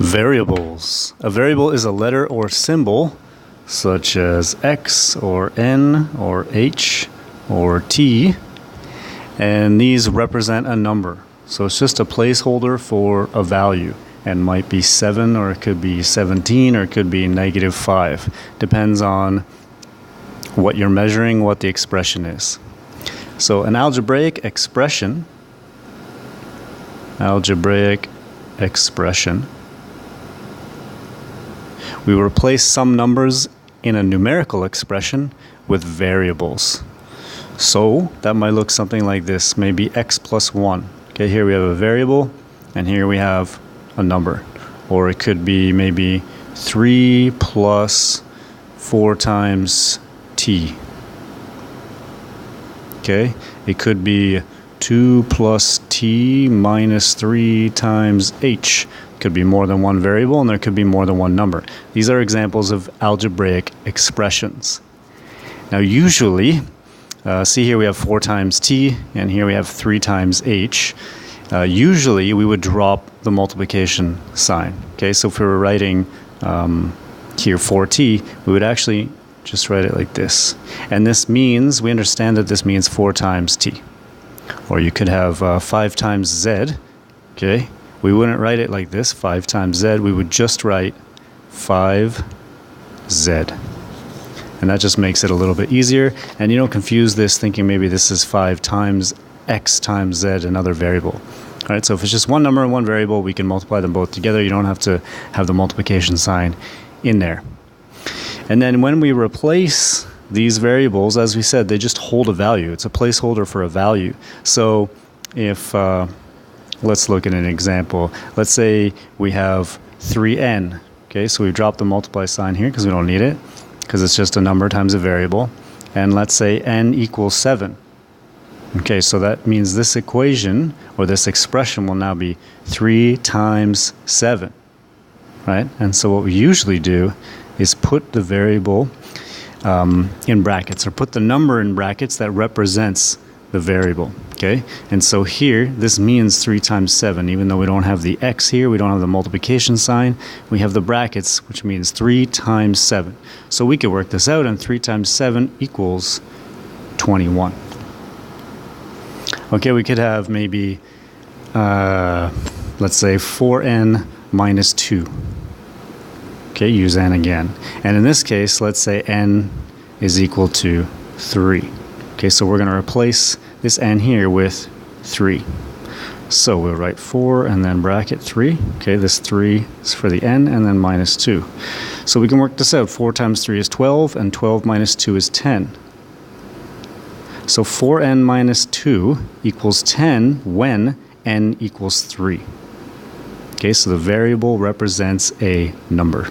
Variables. A variable is a letter or symbol such as X or N or H or T, and these represent a number. So it's just a placeholder for a value, and might be 7 or it could be 17 or it could be -5. Depends on what you're measuring, what the expression is. So an algebraic expression we replace some numbers in a numerical expression with variables. So that might look something like this, maybe x plus 1. Okay, here we have a variable, and here we have a number. Or it could be maybe 3 plus 4 times t. Okay, it could be 2 plus t minus 3 times h. Could be more than one variable, and there could be more than one number. These are examples of algebraic expressions. Now usually, see here we have 4 times t, and here we have 3 times h. Usually we would drop the multiplication sign. Okay, so if we were writing here 4t, we would actually just write it like this. And this means, we understand that this means 4 times t. Or you could have 5 times z, okay? We wouldn't write it like this, 5 times z. We would just write 5z. And that just makes it a little bit easier. And you don't confuse this thinking maybe this is 5 times x times z, another variable. All right, so if it's just one number and one variable, we can multiply them both together. You don't have to have the multiplication sign in there. And then when we replace these variables, as we said, they just hold a value. It's a placeholder for a value. So if, let's look at an example. Let's say we have 3n. Okay, so we drop the multiply sign here because we don't need it, because it's just a number times a variable. And let's say n equals 7. Okay, so that means this equation, or this expression, will now be 3 times 7. Right? And so what we usually do is put the variable in brackets, or put the number in brackets that represents the variable. Okay, and so here this means 3 times 7. Even though we don't have the x here, we don't have the multiplication sign, we have the brackets, which means 3 times 7. So we could work this out, and 3 times 7 equals 21. Okay, we could have maybe let's say 4n minus 2. Okay, use n again. And in this case, let's say n is equal to 3. Okay, so we're going to replace this n here with 3. So we'll write 4 and then bracket 3. Okay, this 3 is for the n, and then minus 2. So we can work this out. 4 times 3 is 12, and 12 minus 2 is 10. So 4n minus 2 equals 10 when n equals 3. Okay, so the variable represents a number.